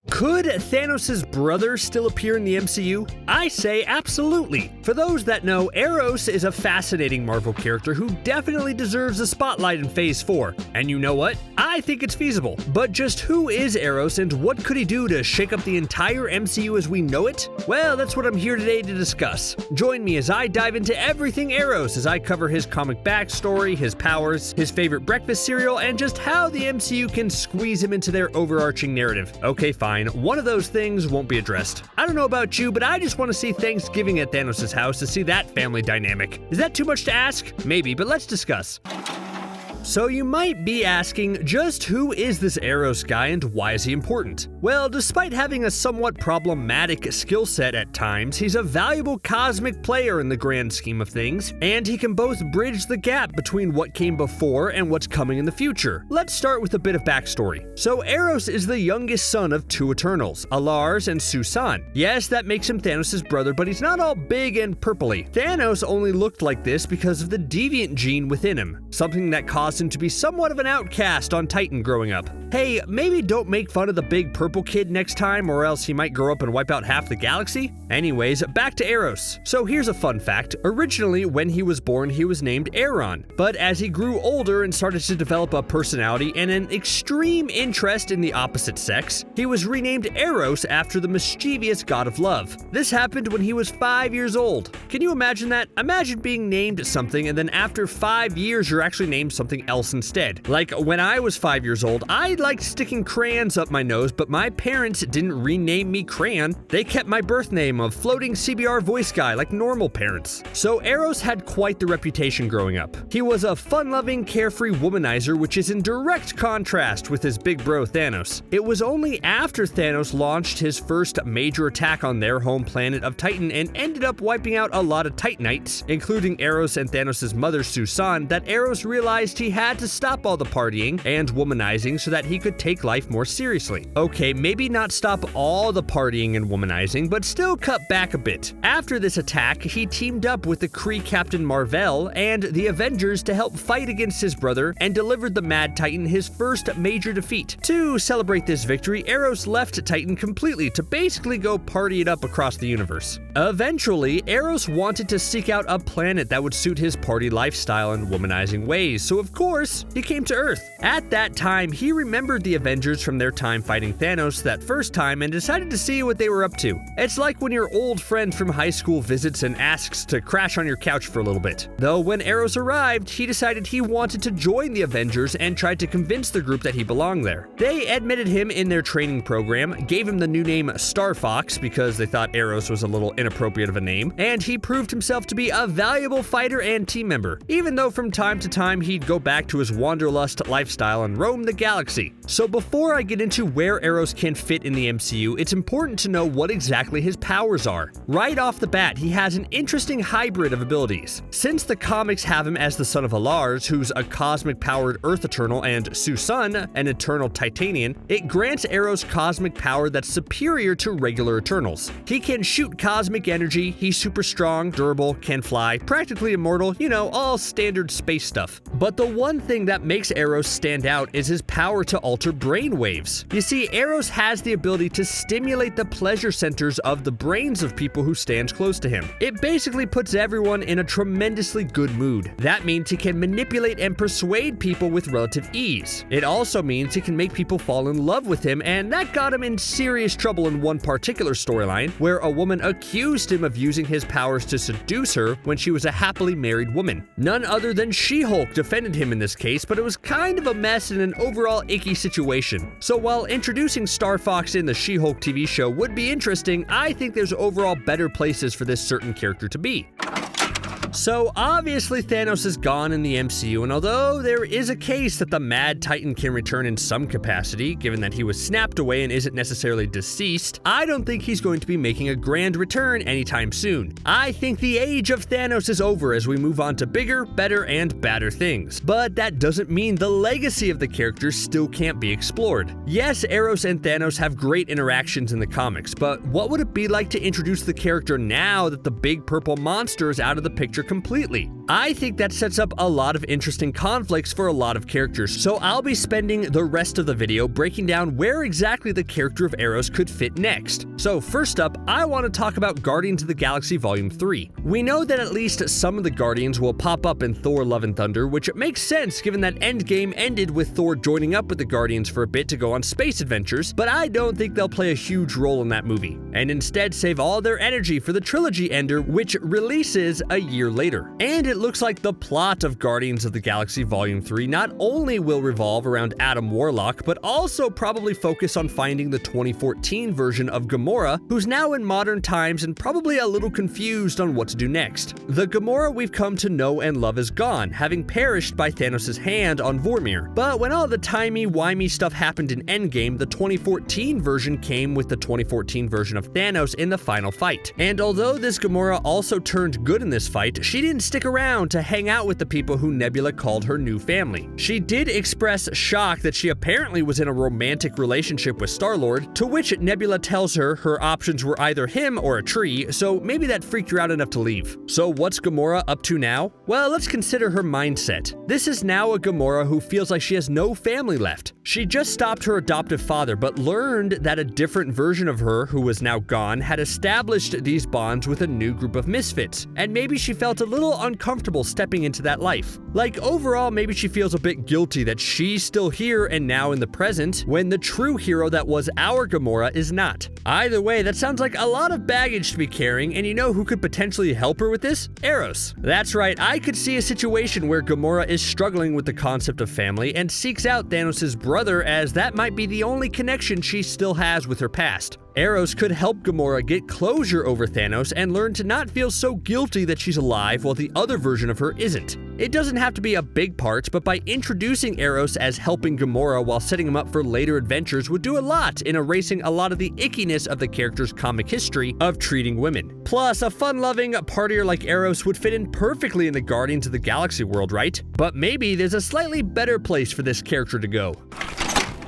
Could Thanos' brother still appear in the MCU? I say absolutely. For those that know, Eros is a fascinating Marvel character who definitely deserves a spotlight in Phase 4. And you know what? I think it's feasible. But just who is Eros and what could he do to shake up the entire MCU as we know it? Well, that's what I'm here today to discuss. Join me as I dive into everything Eros as I cover his comic backstory, his powers, his favorite breakfast cereal, and just how the MCU can squeeze him into their overarching narrative. Okay, fine. One of those things won't be addressed. I don't know about you, but I just want to see Thanksgiving at Thanos' house to see that family dynamic. Is that too much to ask? Maybe, but let's discuss. So you might be asking, just who is this Eros guy and why is he important? Well, despite having a somewhat problematic skill set at times, he's a valuable cosmic player in the grand scheme of things, and he can both bridge the gap between what came before and what's coming in the future. Let's start with a bit of backstory. So Eros is the youngest son of two Eternals, Alars and Susan. Yes, that makes him Thanos' brother, but he's not all big and purpley. Thanos only looked like this because of the deviant gene within him, something that caused him to be somewhat of an outcast on Titan growing up. Hey, maybe don't make fun of the big purple kid next time or else he might grow up and wipe out half the galaxy. Anyways, back to Eros. So here's a fun fact. Originally, when he was born, he was named Aaron, but as he grew older and started to develop a personality and an extreme interest in the opposite sex, he was renamed Eros after the mischievous god of love. This happened when he was 5 years old. Can you imagine that? Imagine being named something and then after 5 years you're actually named something else instead. Like when I was 5 years old, I liked sticking crayons up my nose, but my parents didn't rename me Crayon. They kept my birth name of Floating CBR Voice Guy like normal parents. So Eros had quite the reputation growing up. He was a fun-loving, carefree womanizer, which is in direct contrast with his big bro Thanos. It was only after Thanos launched his first major attack on their home planet of Titan and ended up wiping out a lot of Titanites, including Eros and Thanos' mother Susan, that Eros realized he had to stop all the partying and womanizing so that he could take life more seriously. Okay, maybe not stop all the partying and womanizing, but still cut back a bit. After this attack, he teamed up with the Kree Captain Marvel and the Avengers to help fight against his brother and delivered the Mad Titan his first major defeat. To celebrate this victory, Eros left Titan completely to basically go party it up across the universe. Eventually, Eros wanted to seek out a planet that would suit his party lifestyle and womanizing ways, so of course, he came to Earth. At that time, he remembered the Avengers from their time fighting Thanos that first time and decided to see what they were up to. It's like when your old friend from high school visits and asks to crash on your couch for a little bit. Though when Eros arrived, he decided he wanted to join the Avengers and tried to convince the group that he belonged there. They admitted him in their training program, gave him the new name Starfox because they thought Eros was a little inappropriate of a name, and he proved himself to be a valuable fighter and team member, even though from time to time he'd go back to his wanderlust lifestyle and roam the galaxy. So before I get into where Eros can fit in the MCU, it's important to know what exactly his powers are. Right off the bat, he has an interesting hybrid of abilities. Since the comics have him as the son of Alars, who's a cosmic-powered Earth Eternal, and Susan, an Eternal Titanian, it grants Eros cosmic power that's superior to regular Eternals. He can shoot cosmic energy, he's super strong, durable, can fly, practically immortal, you know, all standard space stuff. But the one thing that makes Eros stand out is his power to alter brain waves. You see, Eros has the ability to stimulate the pleasure centers of the brains of people who stand close to him. It basically puts everyone in a tremendously good mood. That means he can manipulate and persuade people with relative ease. It also means he can make people fall in love with him, and that got him in serious trouble in one particular storyline, where a woman accused him of using his powers to seduce her when she was a happily married woman. None other than She-Hulk defended him in this case, but it was kind of a mess and an overall icky situation. So while introducing Starfox in the She-Hulk TV show would be interesting, I think there's overall better places for this certain character to be. So obviously Thanos is gone in the MCU, and although there is a case that the Mad Titan can return in some capacity, given that he was snapped away and isn't necessarily deceased, I don't think he's going to be making a grand return anytime soon. I think the age of Thanos is over as we move on to bigger, better, and badder things. But that doesn't mean the legacy of the character still can't be explored. Yes, Eros and Thanos have great interactions in the comics, but what would it be like to introduce the character now that the big purple monster is out of the picture character completely. I think that sets up a lot of interesting conflicts for a lot of characters, so I'll be spending the rest of the video breaking down where exactly the character of Eros could fit next. So first up, I want to talk about Guardians of the Galaxy Volume 3. We know that at least some of the Guardians will pop up in Thor Love and Thunder, which makes sense given that Endgame ended with Thor joining up with the Guardians for a bit to go on space adventures, but I don't think they'll play a huge role in that movie, and instead save all their energy for the trilogy ender, which releases a year later. And it looks like the plot of Guardians of the Galaxy Volume 3 not only will revolve around Adam Warlock, but also probably focus on finding the 2014 version of Gamora, who's now in modern times and probably a little confused on what to do next. The Gamora we've come to know and love is gone, having perished by Thanos' hand on Vormir. But when all the timey-wimey stuff happened in Endgame, the 2014 version came with the 2014 version of Thanos in the final fight. And although this Gamora also turned good in this fight, she didn't stick around to hang out with the people who Nebula called her new family. She did express shock that she apparently was in a romantic relationship with Star-Lord, to which Nebula tells her her options were either him or a tree, so maybe that freaked her out enough to leave. So what's Gamora up to now? Well, let's consider her mindset. This is now a Gamora who feels like she has no family left. She just stopped her adoptive father, but learned that a different version of her, who was now gone, had established these bonds with a new group of misfits, and maybe she felt a little uncomfortable stepping into that life. Like, overall, maybe she feels a bit guilty that she's still here and now in the present, when the true hero that was our Gamora is not. Either way, that sounds like a lot of baggage to be carrying, and you know who could potentially help her with this? Eros. That's right, I could see a situation where Gamora is struggling with the concept of family and seeks out Thanos' brother, as that might be the only connection she still has with her past. Eros could help Gamora get closure over Thanos and learn to not feel so guilty that she's alive while the other version of her isn't. It doesn't have to be a big part, but by introducing Eros as helping Gamora while setting him up for later adventures would do a lot in erasing a lot of the ickiness of the character's comic history of treating women. Plus, a fun-loving partier like Eros would fit in perfectly in the Guardians of the Galaxy world, right? But maybe there's a slightly better place for this character to go.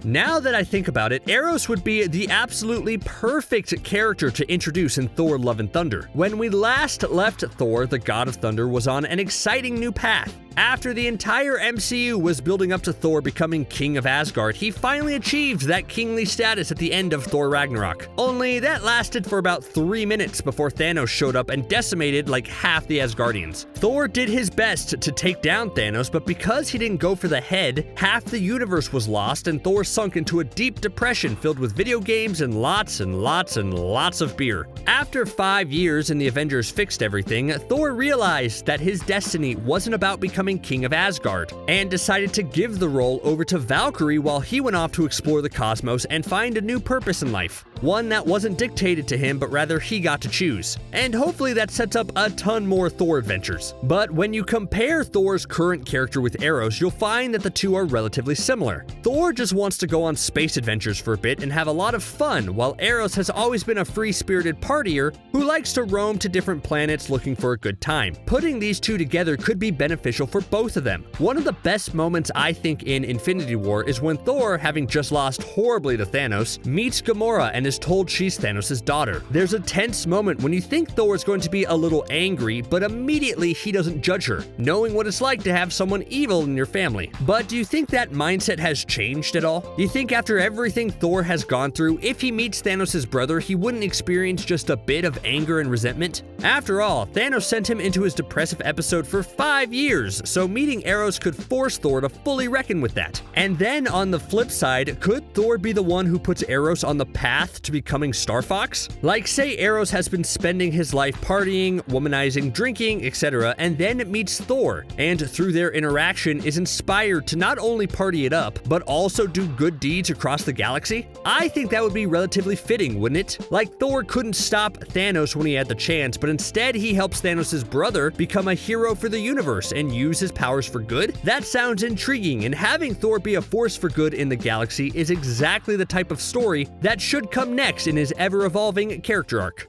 Now that I think about it, Eros would be the absolutely perfect character to introduce in Thor Love and Thunder. When we last left Thor, the God of Thunder was on an exciting new path. After the entire MCU was building up to Thor becoming King of Asgard, he finally achieved that kingly status at the end of Thor Ragnarok. Only that lasted for about 3 minutes before Thanos showed up and decimated like half the Asgardians. Thor did his best to take down Thanos, but because he didn't go for the head, half the universe was lost and Thor sunk into a deep depression filled with video games and lots of beer. After 5 years and the Avengers fixed everything, Thor realized that his destiny wasn't about becoming King of Asgard, and decided to give the role over to Valkyrie while he went off to explore the cosmos and find a new purpose in life. One that wasn't dictated to him, but rather he got to choose. And hopefully that sets up a ton more Thor adventures. But when you compare Thor's current character with Eros, you'll find that the two are relatively similar. Thor just wants to go on space adventures for a bit and have a lot of fun, while Eros has always been a free-spirited partier who likes to roam to different planets looking for a good time. Putting these two together could be beneficial for both of them. One of the best moments I think in Infinity War is when Thor, having just lost horribly to Thanos, meets Gamora and is told she's Thanos' daughter. There's a tense moment when you think Thor is going to be a little angry, but immediately he doesn't judge her, knowing what it's like to have someone evil in your family. But do you think that mindset has changed at all? Do you think after everything Thor has gone through, if he meets Thanos' brother, he wouldn't experience just a bit of anger and resentment? After all, Thanos sent him into his depressive episode for 5 years, so meeting Eros could force Thor to fully reckon with that. And then on the flip side, could Thor be the one who puts Eros on the path to becoming Starfox? Like, say Eros has been spending his life partying, womanizing, drinking, etc., and then meets Thor, and through their interaction is inspired to not only party it up, but also do good deeds across the galaxy? I think that would be relatively fitting, wouldn't it? Like, Thor couldn't stop Thanos when he had the chance, but instead he helps Thanos' brother become a hero for the universe and use his powers for good? That sounds intriguing, and having Thor be a force for good in the galaxy is exactly the type of story that should come next in his ever-evolving character arc.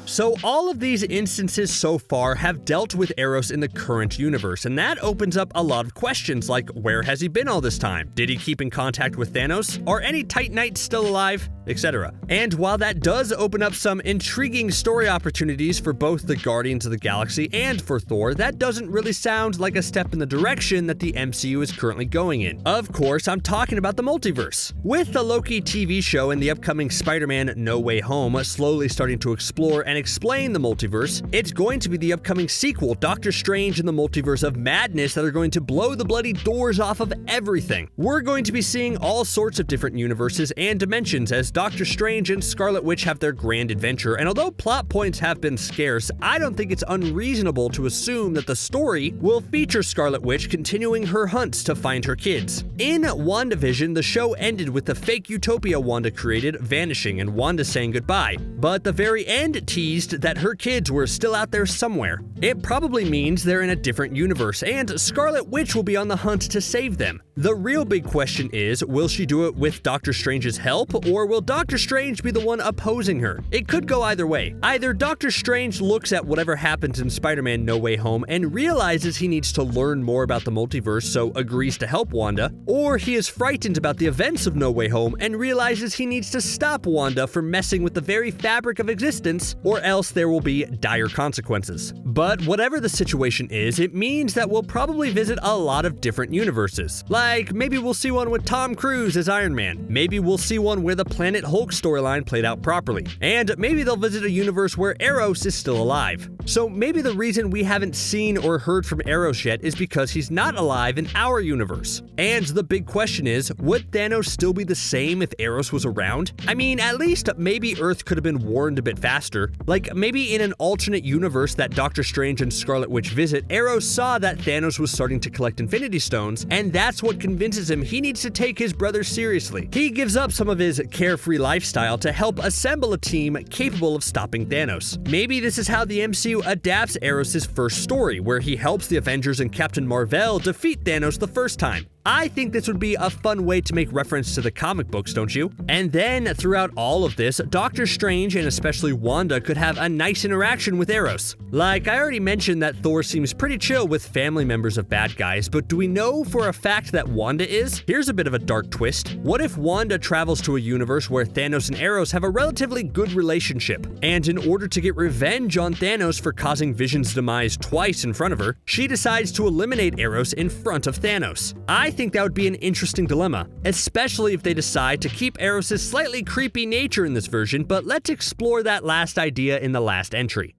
So all of these instances so far have dealt with Eros in the current universe, and that opens up a lot of questions like, where has he been all this time? Did he keep in contact with Thanos? Are any Titanites still alive? Etc. And while that does open up some intriguing story opportunities for both the Guardians of the Galaxy and for Thor, that doesn't really sound like a step in the direction that the MCU is currently going in. Of course, I'm talking about the multiverse. With the Loki TV show and the upcoming Spider-Man No Way Home slowly starting to explore and explain the multiverse, it's going to be the upcoming sequel, Doctor Strange and the Multiverse of Madness, that are going to blow the bloody doors off of everything. We're going to be seeing all sorts of different universes and dimensions as Doctor Strange and Scarlet Witch have their grand adventure, and although plot points have been scarce, I don't think it's unreasonable to assume that the story will feature Scarlet Witch continuing her hunts to find her kids. In WandaVision, the show ended with the fake utopia Wanda created vanishing and Wanda saying goodbye, but the very end teased that her kids were still out there somewhere. It probably means they're in a different universe, and Scarlet Witch will be on the hunt to save them. The real big question is, will she do it with Doctor Strange's help, or will Doctor Strange be the one opposing her? It could go either way. Either Doctor Strange looks at whatever happens in Spider-Man No Way Home and realizes he needs to learn more about the multiverse, so agrees to help Wanda, or he is frightened about the events of No Way Home and realizes he needs to stop Wanda from messing with the very fabric of existence, or else there will be dire consequences. But whatever the situation is, it means that we'll probably visit a lot of different universes. Like, maybe we'll see one with Tom Cruise as Iron Man. Maybe we'll see one where the Planet Hulk storyline played out properly. And maybe they'll visit a universe where Eros is still alive. So maybe the reason we haven't seen or heard from Eros yet is because he's not alive in our universe. And the big question is, would Thanos still be the same if Eros was around? I mean, at least maybe Earth could have been warned a bit faster. Like, maybe in an alternate universe that Doctor Strange and Scarlet Witch visit, Eros saw that Thanos was starting to collect Infinity Stones, and that's what convinces him he needs to take his brother seriously. He gives up some of his carefree lifestyle to help assemble a team capable of stopping Thanos. Maybe this is how the MCU adapts Eros' first story, where he helps the Avengers and Captain Marvel defeat Thanos the first time. I think this would be a fun way to make reference to the comic books, don't you? And then, throughout all of this, Doctor Strange and especially Wanda could have a nice interaction with Eros. Like, I already mentioned that Thor seems pretty chill with family members of bad guys, but do we know for a fact that Wanda is? Here's a bit of a dark twist. What if Wanda travels to a universe where Thanos and Eros have a relatively good relationship, and in order to get revenge on Thanos for causing Vision's demise twice in front of her, she decides to eliminate Eros in front of Thanos? I think that would be an interesting dilemma, especially if they decide to keep Eros' slightly creepy nature in this version, but let's explore that last idea in the last entry.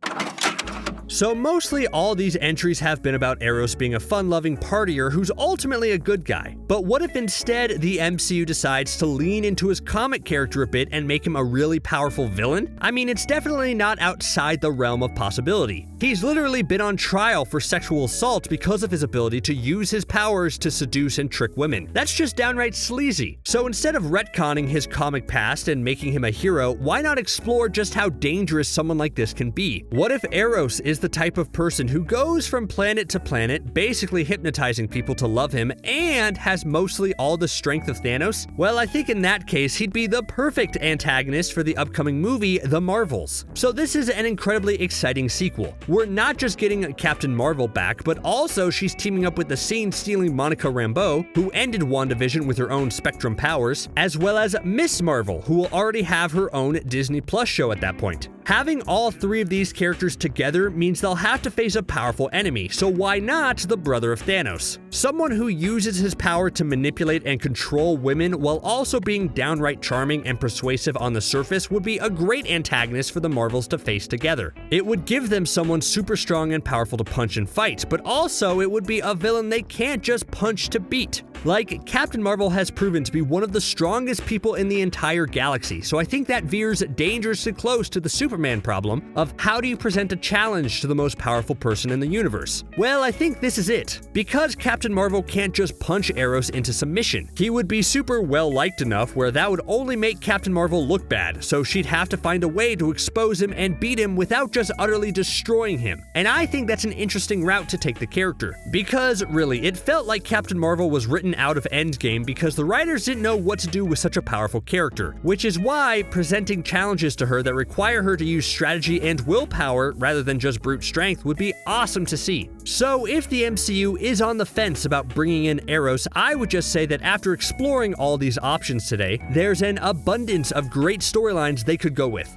So mostly all these entries have been about Eros being a fun-loving partier who's ultimately a good guy. But what if instead the MCU decides to lean into his comic character a bit and make him a really powerful villain? I mean, it's definitely not outside the realm of possibility. He's literally been on trial for sexual assault because of his ability to use his powers to seduce and trick women. That's just downright sleazy. So instead of retconning his comic past and making him a hero, why not explore just how dangerous someone like this can be? What if Eros is the type of person who goes from planet to planet, basically hypnotizing people to love him, and has mostly all the strength of Thanos? Well, I think in that case, he'd be the perfect antagonist for the upcoming movie, The Marvels. So this is an incredibly exciting sequel. We're not just getting Captain Marvel back, but also she's teaming up with the scene-stealing Monica Rambeau, who ended WandaVision with her own Spectrum powers, as well as Miss Marvel, who will already have her own Disney Plus show at that point. Having all three of these characters together means they'll have to face a powerful enemy, so why not the brother of Thanos? Someone who uses his power to manipulate and control women while also being downright charming and persuasive on the surface would be a great antagonist for the Marvels to face together. It would give them someone super strong and powerful to punch and fight, but also it would be a villain they can't just punch to beat. Like, Captain Marvel has proven to be one of the strongest people in the entire galaxy, so I think that veers dangerously close to the Superman problem of how do you present a challenge to the most powerful person in the universe? Well, I think this is it. Because Captain Marvel can't just punch Eros into submission, he would be super well-liked enough where that would only make Captain Marvel look bad, so she'd have to find a way to expose him and beat him without just utterly destroying him. And I think that's an interesting route to take the character. Because, really, it felt like Captain Marvel was written written out of Endgame because the writers didn't know what to do with such a powerful character, which is why presenting challenges to her that require her to use strategy and willpower rather than just brute strength would be awesome to see. So if the MCU is on the fence about bringing in Eros, I would just say that after exploring all these options today, there's an abundance of great storylines they could go with.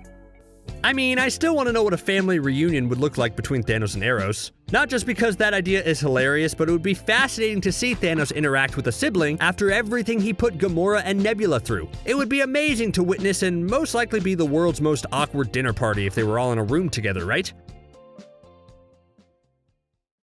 I mean, I still want to know what a family reunion would look like between Thanos and Eros. Not just because that idea is hilarious, but it would be fascinating to see Thanos interact with a sibling after everything he put Gamora and Nebula through. It would be amazing to witness and most likely be the world's most awkward dinner party if they were all in a room together, right?